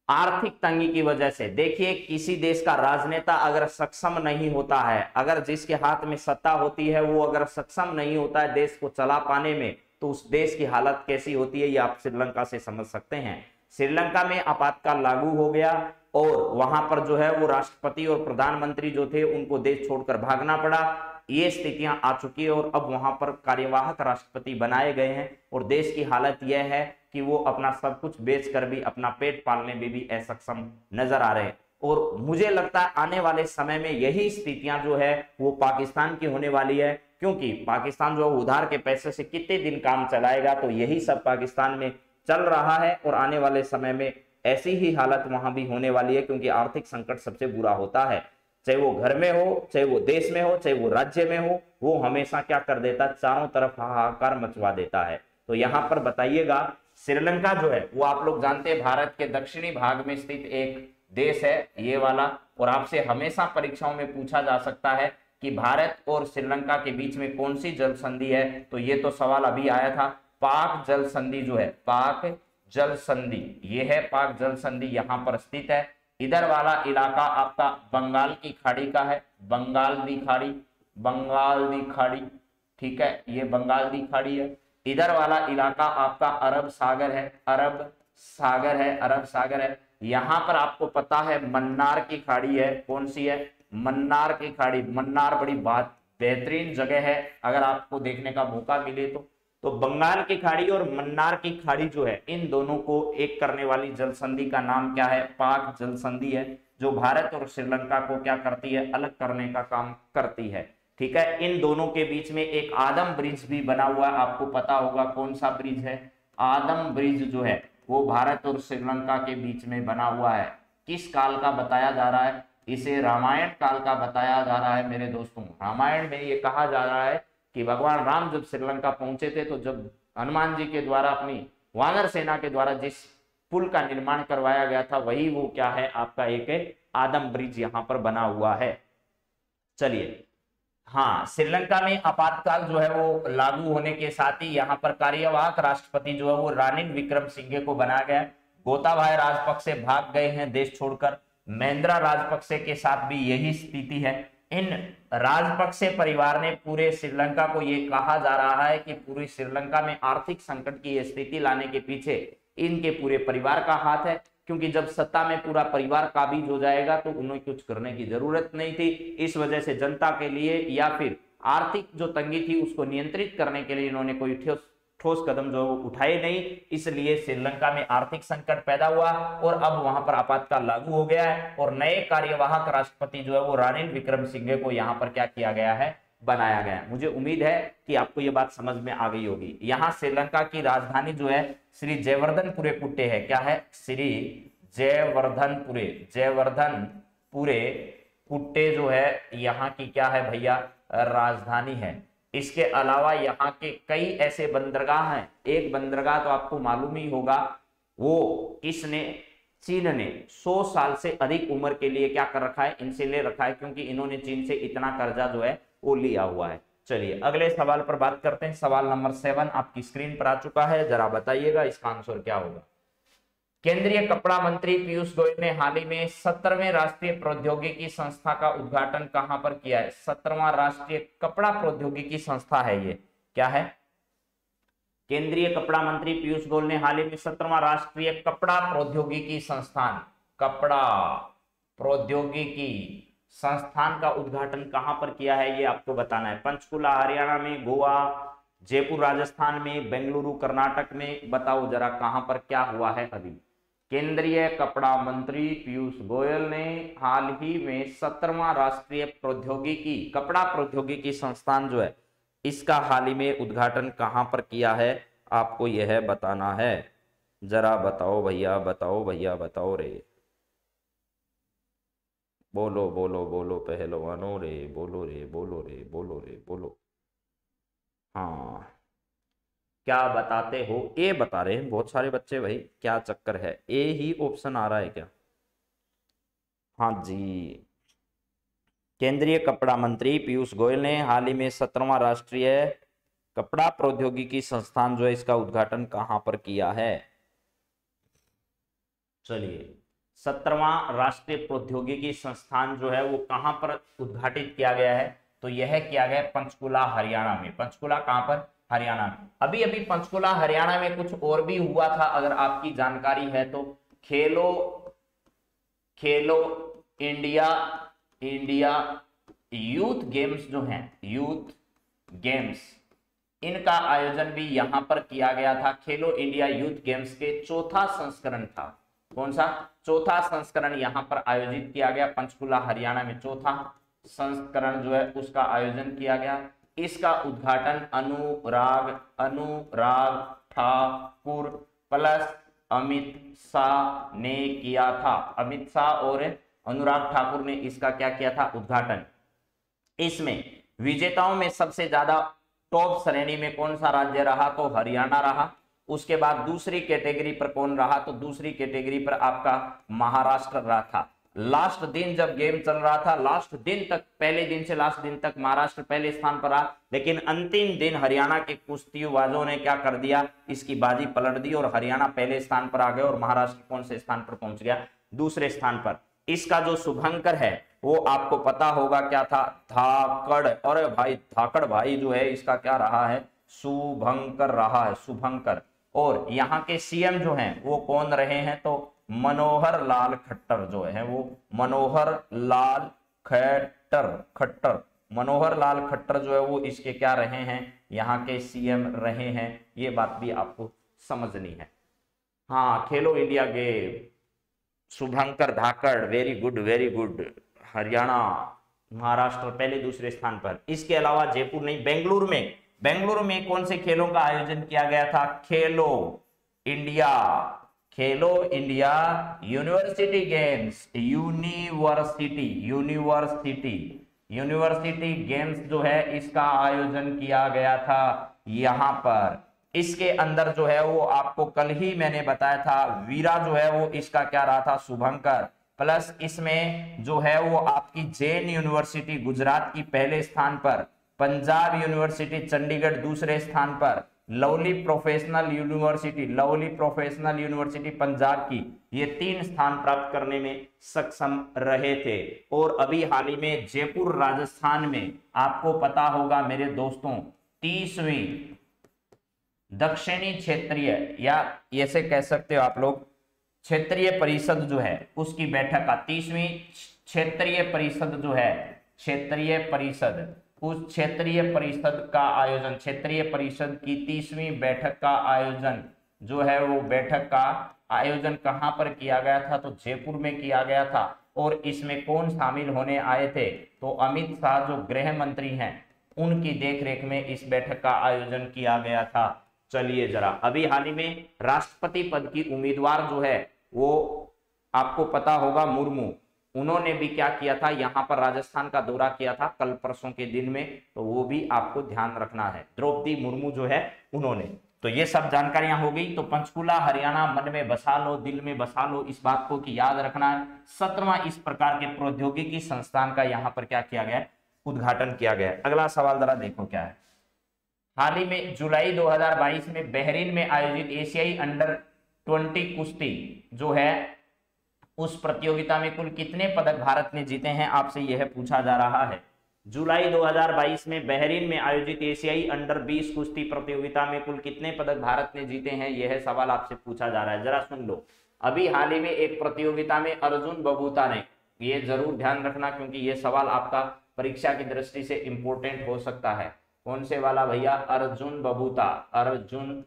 आर्थिक तंगी की वजह से, देखिए किसी देश का राजनेता अगर सक्षम नहीं होता है, अगर जिसके हाथ में सत्ता होती है वो अगर सक्षम नहीं होता है देश को चला पाने में, तो उस देश की हालत कैसी होती है ये आप श्रीलंका से समझ सकते हैं। श्रीलंका में आपातकाल लागू हो गया और वहां पर जो है वो राष्ट्रपति और प्रधानमंत्री जो थे उनको देश छोड़कर भागना पड़ा, ये स्थितियां आ चुकी है और अब वहां पर कार्यवाहक राष्ट्रपति बनाए गए हैं। और देश की हालत यह है कि वो अपना सब कुछ बेचकर भी अपना पेट पालने में भी असक्षम नजर आ रहे हैं। और मुझे लगता है आने वाले समय में यही स्थितियां जो है वो पाकिस्तान की होने वाली है, क्योंकि पाकिस्तान जो उधार के पैसे से कितने दिन काम चलाएगा, तो यही सब पाकिस्तान में चल रहा है और आने वाले समय में ऐसी ही हालत वहां भी होने वाली है, क्योंकि आर्थिक संकट सबसे बुरा होता है, चाहे वो घर में हो, चाहे वो देश में हो, चाहे वो राज्य में हो, वो हमेशा क्या कर देता है, चारों तरफ हाहाकार मचवा देता है। तो यहाँ पर बताइएगा, श्रीलंका जो है वो आप लोग जानते हैं भारत के दक्षिणी भाग में स्थित एक देश है ये वाला, और आपसे हमेशा परीक्षाओं में पूछा जा सकता है कि भारत और श्रीलंका के बीच में कौन सी जल संधि है, तो ये तो सवाल अभी आया था, पाक जल संधि जो है, पाक जल संधि, ये है पाक जल संधि यहाँ पर स्थित है। इधर वाला इलाका आपका बंगाल की खाड़ी का है, बंगाल दी खाड़ी, ठीक है, ये बंगाल दी खाड़ी है। इधर वाला इलाका आपका अरब सागर है। यहाँ पर आपको पता है मन्नार की खाड़ी है, कौन सी है, मन्नार की खाड़ी। मन्नार बड़ी बेहतरीन जगह है, अगर आपको देखने का मौका मिले तो बंगाल की खाड़ी और मन्नार की खाड़ी जो है इन दोनों को एक करने वाली जल संधि का नाम क्या है, पाक जल संधि है, जो भारत और श्रीलंका को क्या करती है, अलग करने का काम करती है, ठीक है। इन दोनों के बीच में एक आदम ब्रिज भी बना हुआ है, आपको पता होगा कौन सा ब्रिज है, आदम ब्रिज जो है वो भारत और श्रीलंका के बीच में बना हुआ है। किस काल का बताया जा रहा है, इसे रामायण काल का बताया जा रहा है मेरे दोस्तों। रामायण में ये कहा जा रहा है कि भगवान राम जब श्रीलंका पहुंचे थे तो जब हनुमान जी के द्वारा अपनी वानर सेना के द्वारा जिस पुल का निर्माण करवाया गया था वही वो क्या है आपका एक आदम ब्रिज यहाँ पर बना हुआ है। चलिए, हाँ, श्रीलंका में आपातकाल जो है वो लागू होने के साथ ही यहाँ पर कार्यवाहक राष्ट्रपति जो है वो रानिल विक्रमसिंघे को बनाया गया। गोताबाया राजपक्षे भाग गए हैं देश छोड़कर। महेंद्रा राजपक्षे के साथ भी यही स्थिति है। इन राजपक्षे परिवार ने पूरे श्रीलंका को ये कहा जा रहा है कि पूरी श्रीलंका में आर्थिक संकट की स्थिति लाने के पीछे इनके पूरे परिवार का हाथ है, क्योंकि जब सत्ता में पूरा परिवार काबिज हो जाएगा तो उन्हें कुछ करने की जरूरत नहीं थी। इस वजह से जनता के लिए या फिर आर्थिक जो तंगी थी उसको नियंत्रित करने के लिए इन्होंने कोई ठोस कदम जो उठाए नहीं, इसलिए श्रीलंका में आर्थिक संकट पैदा हुआ और अब वहां पर आपातकाल लागू हो गया है और नए कार्यवाहक राष्ट्रपति जो है वो रानिल विक्रमसिंघे को यहाँ पर क्या किया गया है, बनाया गया। मुझे उम्मीद है कि आपको ये बात समझ में आ गई होगी। यहाँ श्रीलंका की राजधानी जो है श्री जयवर्धनपुरे कुट्टे है। क्या है? श्री जयवर्धनपुरे कुट्टे जो है यहाँ की क्या है भैया, राजधानी है। इसके अलावा यहाँ के कई ऐसे बंदरगाह हैं। एक बंदरगाह तो आपको मालूम ही होगा, वो किसने, चीन ने 100 साल से अधिक उम्र के लिए क्या कर रखा है, इनसे ले रखा है, क्योंकि इन्होंने चीन से इतना कर्जा जो है वो लिया हुआ है। चलिए अगले सवाल पर बात करते हैं। सवाल नंबर 7 आपकी स्क्रीन पर आ चुका है, जरा बताइएगा इसका आंसर क्या होगा। केंद्रीय कपड़ा मंत्री पीयूष गोयल ने हाल ही में 17वें राष्ट्रीय प्रौद्योगिकी संस्था का उद्घाटन कहां पर किया है? 17वां राष्ट्रीय कपड़ा प्रौद्योगिकी संस्था है ये, क्या है? केंद्रीय कपड़ा मंत्री पीयूष गोयल ने हाल ही में 17वां राष्ट्रीय कपड़ा प्रौद्योगिकी संस्थान, कपड़ा प्रौद्योगिकी संस्थान का उद्घाटन कहां पर किया है, ये आपको बताना है। पंचकुला हरियाणा में, गोवा, जयपुर राजस्थान में, बेंगलुरु कर्नाटक में, बताओ जरा कहां पर क्या हुआ है अभी। केंद्रीय कपड़ा मंत्री पीयूष गोयल ने हाल ही में 17वां राष्ट्रीय प्रौद्योगिकी कपड़ा प्रौद्योगिकी संस्थान जो है इसका हाल ही में उद्घाटन कहां पर किया है, आपको यह बताना है। जरा बताओ भैया, बताओ भैया, बताओ रे, बोलो बोलो बोलो पहलवानों रे, बोलो रे, बोलो रे, बोलो रे, बोलो। हाँ, क्या बताते हो? ए बता रहे हैं बहुत सारे बच्चे भाई, क्या चक्कर है, ए ही ऑप्शन आ रहा है क्या? हाँ जी, केंद्रीय कपड़ा मंत्री पीयूष गोयल ने हाल ही में 17वां राष्ट्रीय कपड़ा प्रौद्योगिकी संस्थान जो है इसका उद्घाटन कहां पर किया है? चलिए, 17वां राष्ट्रीय प्रौद्योगिकी संस्थान जो है वो कहां पर उद्घाटित किया गया है? तो यह किया गया पंचकुला हरियाणा में। पंचकुला कहां पर? हरियाणा में। अभी अभी पंचकुला हरियाणा में कुछ और भी हुआ था, अगर आपकी जानकारी है तो। खेलो इंडिया यूथ गेम्स जो हैं, यूथ गेम्स, इनका आयोजन भी यहां पर किया गया था। खेलो इंडिया यूथ गेम्स के चौथा संस्करण था। कौन सा? चौथा संस्करण यहां पर आयोजित किया गया पंचकुला हरियाणा में। चौथा संस्करण जो है उसका आयोजन किया गया। इसका उद्घाटन अनुराग ठाकुर प्लस अमित शाह ने किया था। अमित शाह और अनुराग ठाकुर ने इसका क्या किया था? उद्घाटन। इसमें विजेताओं में सबसे ज्यादा टॉप श्रेणी में कौन सा राज्य रहा? तो हरियाणा रहा। उसके बाद दूसरी कैटेगरी पर कौन रहा? तो दूसरी कैटेगरी पर आपका महाराष्ट्र रहा था। लास्ट दिन जब गेम चल रहा था, लास्ट दिन तक, पहले दिन से लास्ट दिन तक महाराष्ट्र पहले स्थान पर रहा, लेकिन अंतिम दिन हरियाणा के कुश्तीबाजों ने क्या कर दिया, इसकी बाजी पलट दी और हरियाणा पहले स्थान पर आ गए और महाराष्ट्र कौन से स्थान पर पहुंच गया? दूसरे स्थान पर। इसका जो शुभंकर है वो आपको पता होगा क्या था? धाकड़। और भाई धाकड़ भाई जो है इसका क्या रहा है? शुभंकर रहा है, शुभंकर। और यहाँ के सीएम जो हैं वो कौन रहे हैं? तो मनोहर लाल खट्टर जो है वो मनोहर लाल खट्टर मनोहर लाल खट्टर जो है वो इसके क्या रहे हैं? यहाँ के सीएम रहे हैं। ये बात भी आपको समझनी है। हाँ, खेलो इंडिया गेम, शुभंकर Dhakad, very good very good. Haryana, Maharashtra पहले दूसरे स्थान पर। इसके अलावा जयपुर नहीं, बेंगलुरु में कौन से खेलों का आयोजन किया गया था? खेलो India university games, university university games जो है इसका आयोजन किया गया था यहाँ पर। इसके अंदर जो है वो आपको कल ही मैंने बताया था, वीरा जो है वो इसका क्या रहा था, शुभंकर। प्लस इसमें जो है वो आपकी जैन यूनिवर्सिटी गुजरात की पहले स्थान पर, पंजाब यूनिवर्सिटी चंडीगढ़ दूसरे स्थान पर, लवली प्रोफेशनल यूनिवर्सिटी पंजाब की, ये 3 स्थान प्राप्त करने में सक्षम रहे थे। और अभी हाल ही में जयपुर राजस्थान में आपको पता होगा मेरे दोस्तों, 30वीं दक्षिणी क्षेत्रीय, या ऐसे कह सकते हो आप लोग, क्षेत्रीय परिषद जो है उसकी बैठक का 30वीं क्षेत्रीय परिषद जो है, क्षेत्रीय परिषद, उस क्षेत्रीय परिषद का आयोजन, क्षेत्रीय परिषद की 30वीं बैठक का आयोजन जो है वो बैठक का आयोजन कहां पर किया गया था, तो जयपुर में किया गया था। और इसमें कौन शामिल होने आए थे, तो अमित शाह जो गृह मंत्री हैं उनकी देखरेख में इस बैठक का आयोजन किया गया था। चलिए जरा, अभी हाल ही में राष्ट्रपति पद की उम्मीदवार जो है वो आपको पता होगा मुर्मू, उन्होंने भी क्या किया था, यहां पर राजस्थान का दौरा किया था कल परसों के दिन में, तो वो भी आपको ध्यान रखना है, द्रौपदी मुर्मू जो है उन्होंने। तो ये सब जानकारियां हो गई। तो पंचकुला हरियाणा मन में बसा लो, दिल में बसा लो, इस बात को कि याद रखना है। 17वां इस प्रकार के प्रौद्योगिकी संस्थान का यहाँ पर क्या किया गया, उद्घाटन किया गया। अगला सवाल जरा देखो क्या है। हाल ही में जुलाई 2022 में बहरीन में आयोजित एशियाई अंडर 20 कुश्ती जो है उस प्रतियोगिता में कुल कितने पदक भारत ने जीते हैं, आपसे यह पूछा जा रहा है। जुलाई 2022 में बहरीन में आयोजित एशियाई अंडर 20 कुश्ती प्रतियोगिता में कुल कितने पदक भारत ने जीते हैं, यह सवाल आपसे पूछा जा रहा है। जरा सुन लो, अभी हाल ही में एक प्रतियोगिता में अर्जुन बबूता ने, ये जरूर ध्यान रखना क्योंकि यह सवाल आपका परीक्षा की दृष्टि से इंपोर्टेंट हो सकता है। कौन से वाला भैया, अर्जुन बबूता, अर्जुन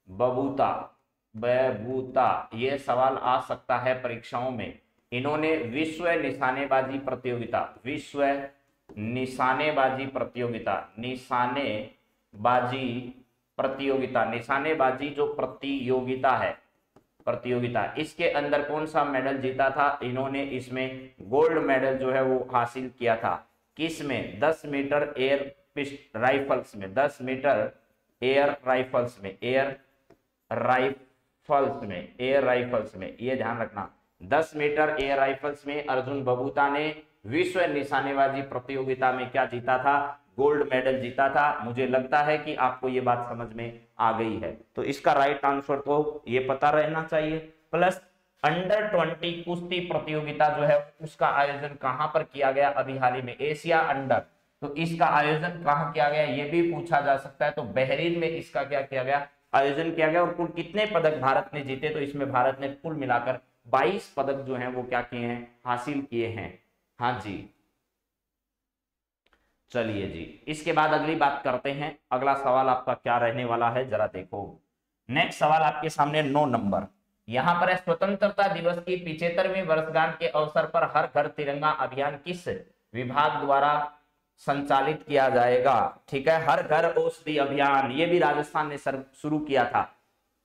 बबूता, बबूता, ये सवाल आ सकता है परीक्षाओं में। इन्होंने विश्व निशानेबाजी प्रतियोगिता, विश्व निशानेबाजी प्रतियोगिता, निशानेबाजी प्रतियोगिता, निशानेबाजी जो प्रतियोगिता है, प्रतियोगिता, इसके अंदर कौन सा मेडल जीता था, इन्होंने इसमें गोल्ड मेडल जो है वो हासिल किया था। किसमें, 10 मीटर एयर राइफल्स में, 10 मीटर एयर राइफल्स में, एयर राइफल्स में, ये ध्यान रखना, 10 मीटर एयर राइफल्स में अर्जुन बबूता ने विश्व निशानेबाजी प्रतियोगिता में क्या जीता था, गोल्ड मेडल जीता था। मुझे लगता है कि आपको ये बात समझ में आ गई है, तो इसका राइट आंसर तो ये पता रहना चाहिए। प्लस अंडर 20 कुश्ती प्रतियोगिता जो है उसका आयोजन कहां पर किया गया, अभी हाल ही में एशिया अंडर, तो इसका आयोजन कहां किया गया ये भी पूछा जा सकता है। तो बहरीन में इसका क्या किया गया, आयोजन किया गया। और कुल कितने पदक भारत ने जीते, तो इसमें भारत ने कुल मिलाकर 22 पदक जो हैं वो क्या किए हैं, हासिल किए हैं। हाँ जी, चलिए जी, इसके बाद अगली बात करते हैं। अगला सवाल आपका क्या रहने वाला है, जरा देखो। नेक्स्ट सवाल आपके सामने 9 नंबर, यहां पर है, स्वतंत्रता दिवस की 75वीं वर्षगांठ के अवसर पर हर घर तिरंगा अभियान किस विभाग द्वारा संचालित किया जाएगा। ठीक है, हर घर औषधि अभियान, ये भी राजस्थान ने शुरू किया था।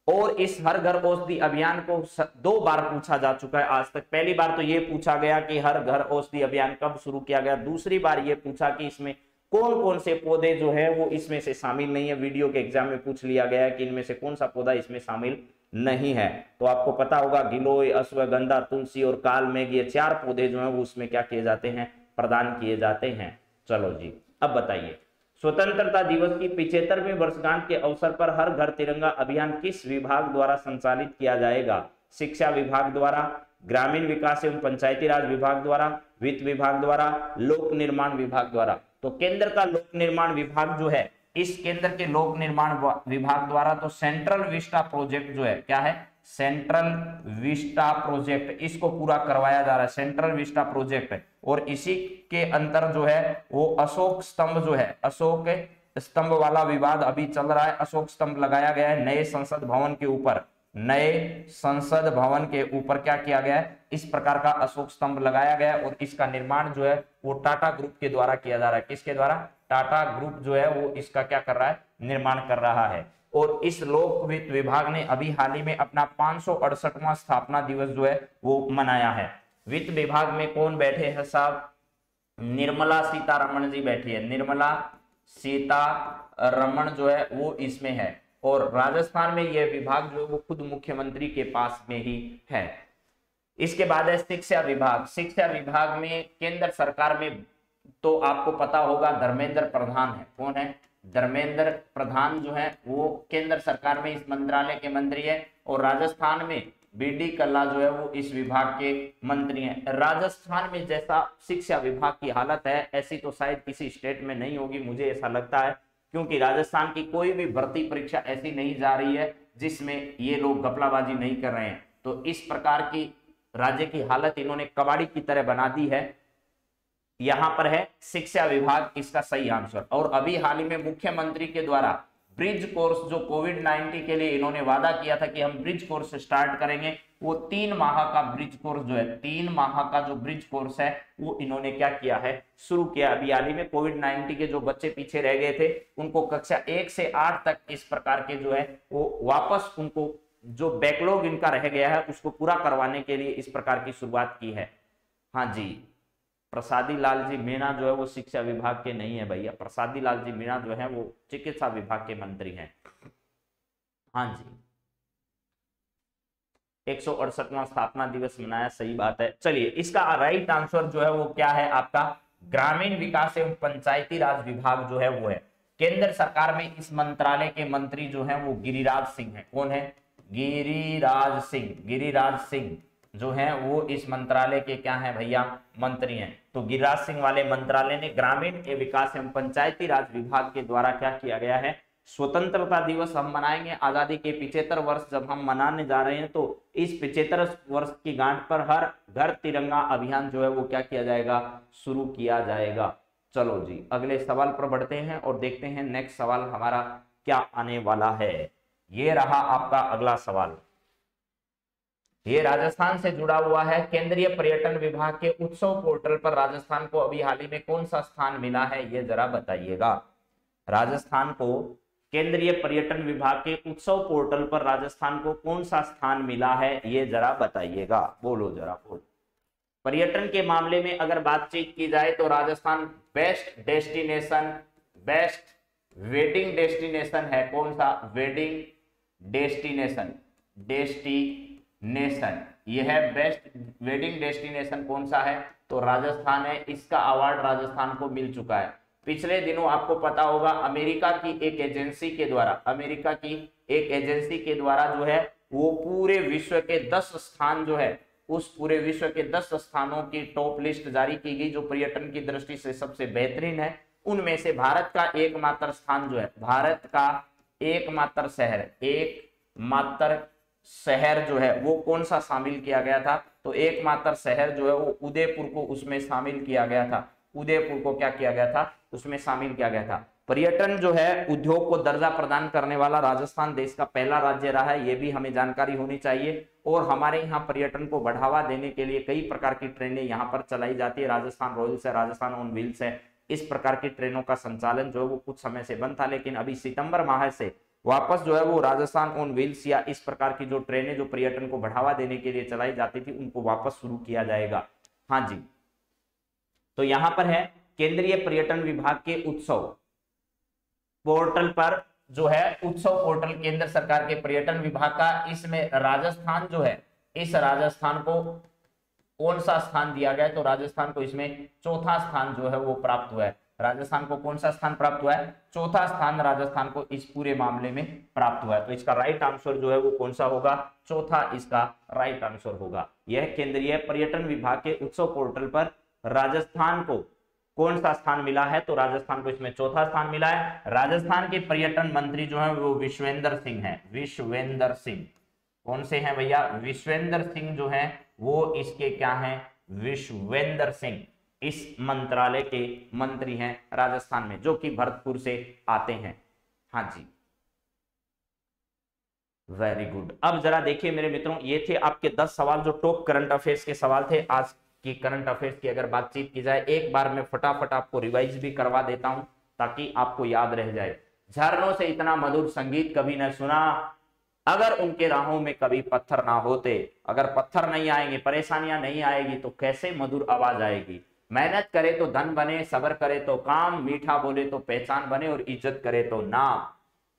और इस हर घर औषधि अभियान को 2 बार पूछा जा चुका है आज तक। पहली बार तो ये पूछा गया कि हर घर औषधि अभियान कब शुरू किया गया, दूसरी बार ये पूछा कि इसमें कौन कौन से पौधे जो है वो इसमें से शामिल नहीं है। वीडियो के एग्जाम में पूछ लिया गया है कि इनमें से कौन सा पौधा इसमें शामिल नहीं है। तो आपको पता होगा गिलोय, अश्वगंधा, तुलसी और कालमेघ, ये 4 पौधे जो है वो उसमें क्या किए जाते हैं, प्रदान किए जाते हैं। चलो जी, अब बताइए, स्वतंत्रता दिवस की 75वीं वर्षगांठ के अवसर पर हर घर तिरंगा अभियान किस विभाग द्वारा संचालित किया जाएगा। शिक्षा विभाग द्वारा, ग्रामीण विकास एवं पंचायती राज विभाग द्वारा, वित्त विभाग द्वारा, लोक निर्माण विभाग द्वारा। तो केंद्र का लोक निर्माण विभाग जो है, इस केंद्र के लोक निर्माण विभाग द्वारा तो सेंट्रल विस्टा प्रोजेक्ट जो है, क्या है, सेंट्रल विस्टा प्रोजेक्ट, इसको पूरा करवाया जा रहा है, सेंट्रल विस्टा प्रोजेक्ट। और इसी के अंतर जो है वो अशोक स्तंभ जो है, अशोक स्तंभ वाला विवाद अभी चल रहा है। अशोक स्तंभ लगाया गया है नए संसद भवन के ऊपर, नए संसद भवन के ऊपर क्या किया गया है, इस प्रकार का अशोक स्तंभ लगाया गया है। और इसका निर्माण जो है वो टाटा ग्रुप के द्वारा किया जा रहा है। किसके द्वारा, टाटा ग्रुप जो है वो इसका क्या कर रहा है, निर्माण कर रहा है। और इस लोक वित्त विभाग ने अभी हाल ही में अपना 568वां स्थापना दिवस जो है वो मनाया है। वित्त विभाग में कौन बैठे हैं साहब, निर्मला सीतारमण जी बैठी है, निर्मला सीतारमण जो है वो इसमें है। और राजस्थान में यह विभाग जो है वो खुद मुख्यमंत्री के पास में ही है। इसके बाद है शिक्षा विभाग। शिक्षा विभाग में केंद्र सरकार में तो आपको पता होगा धर्मेंद्र प्रधान है। कौन है? धर्मेंद्र प्रधान जो है वो केंद्र सरकार में इस मंत्रालय के मंत्री है। और राजस्थान में बीडी कल्ला जो है वो इस विभाग के मंत्री हैं। राजस्थान में जैसा शिक्षा विभाग की हालत है ऐसी तो शायद किसी स्टेट में नहीं होगी, मुझे ऐसा लगता है, क्योंकि राजस्थान की कोई भी भर्ती परीक्षा ऐसी नहीं जा रही है जिसमें ये लोग घपलाबाजी नहीं कर रहे हैं। तो इस प्रकार की राज्य की हालत इन्होंने कबाड़ी की तरह बना दी है। यहां पर है शिक्षा विभाग इसका सही आंसर। और अभी हाल ही में मुख्यमंत्री के द्वारा ब्रिज कोर्स जो कोविड-19 के लिए इन्होंने वादा किया था कि हम ब्रिज कोर्स स्टार्ट करेंगे, वो 3 माह का ब्रिज कोर्स जो है, 3 माह का जो ब्रिज कोर्स है वो इन्होंने क्या किया है, शुरू किया। अभी हाल ही में कोविड-19 के जो बच्चे पीछे रह गए थे उनको कक्षा 1 से 8 तक इस प्रकार के जो है वो वापस उनको जो बैकलॉग इनका रह गया है उसको पूरा करवाने के लिए इस प्रकार की शुरुआत की है। हाँ जी, प्रसादी लाल जी मीणा जो है वो शिक्षा विभाग के नहीं है भैया, प्रसादी लाल जी मीणा जो है वो चिकित्सा विभाग के मंत्री हैं। हाँ जी, 168वां स्थापना दिवस मनाया, सही बात है। चलिए इसका राइट आंसर जो है वो क्या है आपका, ग्रामीण विकास एवं पंचायती राज विभाग जो है वो है। केंद्र सरकार में इस मंत्रालय के मंत्री जो है वो गिरिराज सिंह है। कौन है? गिरिराज सिंह। गिरिराज सिंह जो है वो इस मंत्रालय के क्या है भैया, मंत्री हैं। तो गिरिराज सिंह वाले मंत्रालय ने ग्रामीण विकास एवं पंचायती राज विभाग के द्वारा क्या किया गया है, स्वतंत्रता दिवस हम मनाएंगे, आजादी के 75 वर्ष जब हम मनाने जा रहे हैं तो इस 75 वर्ष की गांठ पर हर घर तिरंगा अभियान जो है वो क्या किया जाएगा, शुरू किया जाएगा। चलो जी अगले सवाल पर बढ़ते हैं और देखते हैं नेक्स्ट सवाल हमारा क्या आने वाला है। ये रहा आपका अगला सवाल, ये राजस्थान से जुड़ा हुआ है। केंद्रीय पर्यटन विभाग के उत्सव पोर्टल पर राजस्थान को अभी हाल ही में कौन सा स्थान मिला है, ये जरा बताइएगा। राजस्थान को केंद्रीय पर्यटन विभाग के उत्सव पोर्टल पर राजस्थान को कौन सा स्थान मिला है, ये जरा बताइएगा। बोलो जरा बोलो। पर्यटन के मामले में अगर बातचीत की जाए तो Rajasthan best destination, best wedding destination है। कौन सा? वेडिंग डेस्टिनेशन, डेस्टिनेशन यह है बेस्ट वेडिंग डेस्टिनेशन कौन सा है, तो राजस्थान है। इसका अवार्ड राजस्थान को मिल चुका है। पिछले दिनों आपको पता होगा अमेरिका की एक एजेंसी के द्वारा, अमेरिका की एक एजेंसी के द्वारा जो है वो पूरे विश्व के 10 स्थान जो है, उस पूरे विश्व के 10 स्थानों की टॉप लिस्ट जारी की गई जो पर्यटन की दृष्टि से सबसे बेहतरीन है। उनमें से भारत का एकमात्र स्थान जो है, भारत का एकमात्र शहर, एकमात्र शहर जो है वो कौन सा शामिल किया गया था, तो एकमात्र शहर जो है वो उदयपुर को उसमें शामिल किया गया था। उदयपुर को क्या किया गया था, उसमें शामिल किया गया था। पर्यटन जो है उद्योग को दर्जा प्रदान करने वाला राजस्थान देश का पहला राज्य रहा है, ये भी हमें जानकारी होनी चाहिए। और हमारे यहाँ पर्यटन को बढ़ावा देने के लिए कई प्रकार की ट्रेनें यहाँ पर चलाई जाती है। राजस्थान रॉयल्स है, राजस्थान ऑन व्हील्स है, इस प्रकार की ट्रेनों का संचालन जो है वो कुछ समय से बंद था, लेकिन अभी सितंबर माह से वापस जो है वो राजस्थान ऑन व्हील्स या इस प्रकार की जो ट्रेनें जो पर्यटन को बढ़ावा देने के लिए चलाई जाती थी उनको वापस शुरू किया जाएगा। हाँ जी, तो यहां पर है केंद्रीय पर्यटन विभाग के उत्सव पोर्टल पर जो है उत्सव पोर्टल केंद्र सरकार के पर्यटन विभाग का, इसमें राजस्थान जो है, इस राजस्थान को कौन सा स्थान दिया गया है, तो राजस्थान को इसमें चौथा स्थान जो है वो प्राप्त हुआ है। राजस्थान को कौन सा स्थान प्राप्त हुआ है, चौथा स्थान राजस्थान को इस पूरे मामले में प्राप्त हुआ है। तो इसका राइट आंसर जो है वो कौन सा होगा, चौथा इसका राइट आंसर होगा। यह केंद्रीय पर्यटन विभाग के उत्सव पोर्टल पर राजस्थान को कौन सा स्थान मिला है, तो राजस्थान को इसमें चौथा स्थान मिला है। राजस्थान के पर्यटन मंत्री जो है वो विश्वेंद्र सिंह है। विश्वेंद्र सिंह कौन से हैं भैया, विश्वेंद्र सिंह जो है वो इसके क्या हैं, विश्वेंद्र सिंह इस मंत्रालय के मंत्री हैं राजस्थान में, जो कि भरतपुर से आते हैं। हाँ जी, वेरी गुड। अब जरा देखिए मेरे मित्रों, ये थे आपके 10 सवाल जो टॉप करंट अफेयर्स के सवाल थे। आज की करंट अफेयर्स की अगर बातचीत की जाए, एक बार मैं फटाफट आपको रिवाइज भी करवा देता हूं ताकि आपको याद रह जाए। झरनों से इतना मधुर संगीत कभी न सुना, अगर उनके राहों में कभी पत्थर ना होते। अगर पत्थर नहीं आएंगे, परेशानियां नहीं आएगी तो कैसे मधुर आवाज आएगी। मेहनत करे तो धन बने, सब्र करे तो काम, मीठा बोले तो पहचान बने और इज्जत करे तो नाम।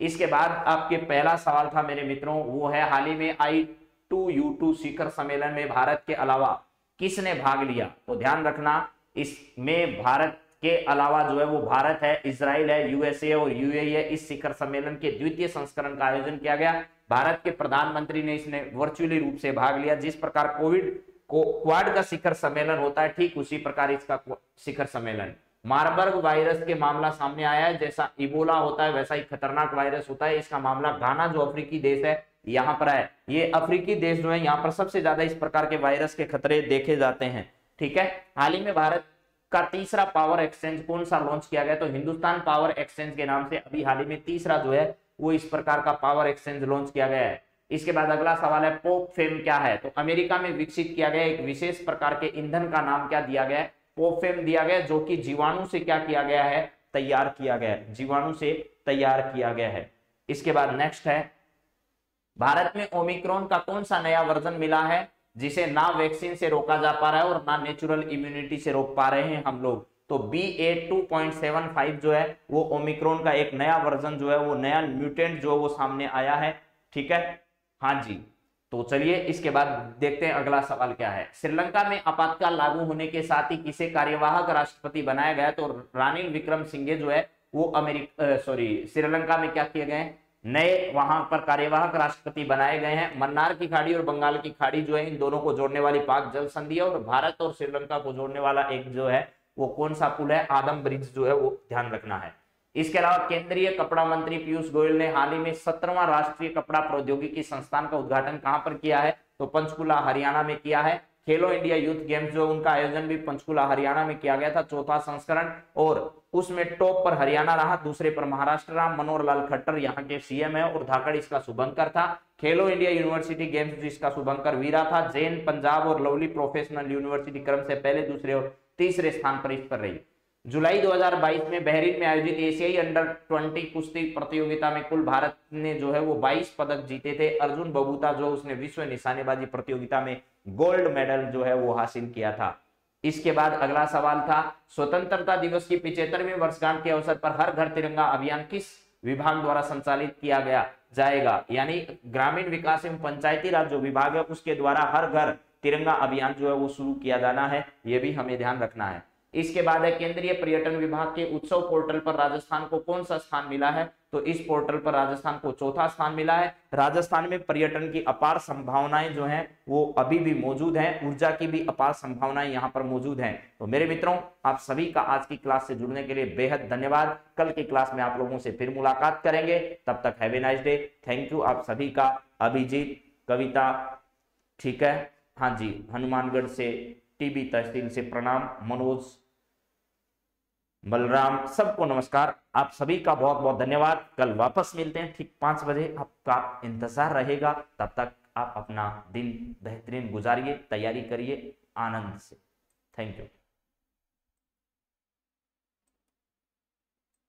इसके बाद आपके पहला सवाल था मेरे मित्रों, वो है हाल ही में I2U2 शिखर सम्मेलन में भारत के अलावा किसने भाग लिया? तो ध्यान रखना, इसमें भारत के अलावा जो है वो भारत है, इजराइल है, यूएसए और यूएई है। इस शिखर सम्मेलन के द्वितीय संस्करण का आयोजन किया गया। भारत के प्रधानमंत्री ने इसमें वर्चुअली रूप से भाग लिया। जिस प्रकार कोविड को क्वाड का शिखर सम्मेलन होता है, ठीक उसी प्रकार इसका शिखर सम्मेलन। मार्बर्ग वायरस के मामला सामने आया है, जैसा इबोला होता है वैसा ही खतरनाक वायरस होता है। इसका मामला घाना जो अफ्रीकी देश है यहाँ पर है। ये अफ्रीकी देश जो है यहाँ पर सबसे ज्यादा इस प्रकार के वायरस के खतरे देखे जाते हैं। ठीक है, हाल ही में भारत का तीसरा पावर एक्सचेंज कौन सा लॉन्च किया गया? तो हिंदुस्तान पावर एक्सचेंज के नाम से अभी हाल ही में तीसरा जो है वो इस प्रकार का पावर एक्सचेंज लॉन्च किया गया है। इसके बाद अगला सवाल है पोप फेम क्या है? तो अमेरिका में विकसित किया गया एक विशेष प्रकार के ईंधन का नाम क्या दिया गया है? पोप फेम दिया गया, जो कि जीवाणु से क्या किया गया है? तैयार किया गया है, जीवाणु से तैयार किया गया है। इसके बाद नेक्स्ट है, भारत में ओमिक्रॉन का कौन सा नया वर्जन मिला है जिसे ना वैक्सीन से रोका जा पा रहा है और ना नेचुरल इम्यूनिटी से रोक पा रहे हैं हम लोग? तो BA.2.75 जो है वो ओमिक्रॉन का एक नया वर्जन जो है वो नया म्यूटेंट जो वो सामने आया है। ठीक है, हाँ जी। तो चलिए इसके बाद देखते हैं अगला सवाल क्या है। श्रीलंका में आपातकाल लागू होने के साथ ही किसे कार्यवाहक राष्ट्रपति बनाया गया? तो रानिल विक्रमसिंघे जो है वो श्रीलंका में क्या किए गए? नए वहां पर कार्यवाहक राष्ट्रपति बनाए गए हैं। मन्नार की खाड़ी और बंगाल की खाड़ी जो है इन दोनों को जोड़ने वाली पाक जल संधि है, और भारत और श्रीलंका को जोड़ने वाला एक जो है वो कौन सा पुल है? आदम ब्रिज जो है वो ध्यान रखना है। इसके अलावा केंद्रीय कपड़ा मंत्री पीयूष गोयल ने हाल ही में 17वां राष्ट्रीय कपड़ा प्रौद्योगिकी संस्थान का उद्घाटन कहां पर किया है? तो पंचकुला हरियाणा में किया है। खेलो इंडिया यूथ गेम्स जो उनका आयोजन भी पंचकुला हरियाणा में किया गया था, चौथा संस्करण, और उसमें टॉप पर हरियाणा रहा, दूसरे पर महाराष्ट्र रहा। मनोहर लाल खट्टर यहाँ के सीएम है और धाकड़ इसका शुभंकर था। खेलो इंडिया यूनिवर्सिटी गेम्स जिसका शुभंकर वीरा था। जैन, पंजाब और लवली प्रोफेशनल यूनिवर्सिटी क्रम से पहले, दूसरे और तीसरे स्थान पर इस पर रही। जुलाई 2022 में बहरीन में आयोजित एशियाई अंडर 20 कुश्ती प्रतियोगिता में कुल भारत ने जो है वो 22 पदक जीते थे। अर्जुन बबूता जो उसने विश्व निशानेबाजी प्रतियोगिता में गोल्ड मेडल जो है वो हासिल किया था। इसके बाद अगला सवाल था, स्वतंत्रता दिवस की 75वीं वर्षगांठ के अवसर पर हर घर तिरंगा अभियान किस विभाग द्वारा संचालित किया जाएगा? यानी ग्रामीण विकास एवं पंचायती राज जो विभाग है उसके द्वारा हर घर तिरंगा अभियान जो है वो शुरू किया जाना है, ये भी हमें ध्यान रखना है। इसके बाद है केंद्रीय पर्यटन विभाग के उत्सव पोर्टल पर राजस्थान को कौन सा स्थान मिला है? तो इस पोर्टल पर राजस्थान को चौथा स्थान मिला है। राजस्थान में पर्यटन की अपार संभावनाएं जो हैं वो अभी भी मौजूद हैं, ऊर्जा की भी अपार संभावनाएं यहाँ पर मौजूद हैं। तो मेरे मित्रों, आप सभी का आज की क्लास से जुड़ने के लिए बेहद धन्यवाद। कल की क्लास में आप लोगों से फिर मुलाकात करेंगे, तब तक have a nice day. Thank you आप सभी का। अभिजीत, कविता, ठीक है, हाँ जी, हनुमानगढ़ से, टीबी तहसील से प्रणाम, मनोज, बलराम, सबको नमस्कार। आप सभी का बहुत बहुत धन्यवाद। कल वापस मिलते हैं ठीक 5 बजे, आपका इंतजार रहेगा। तब तक आप अपना दिन बेहतरीन गुजारिए, तैयारी करिए आनंद से। Thank you.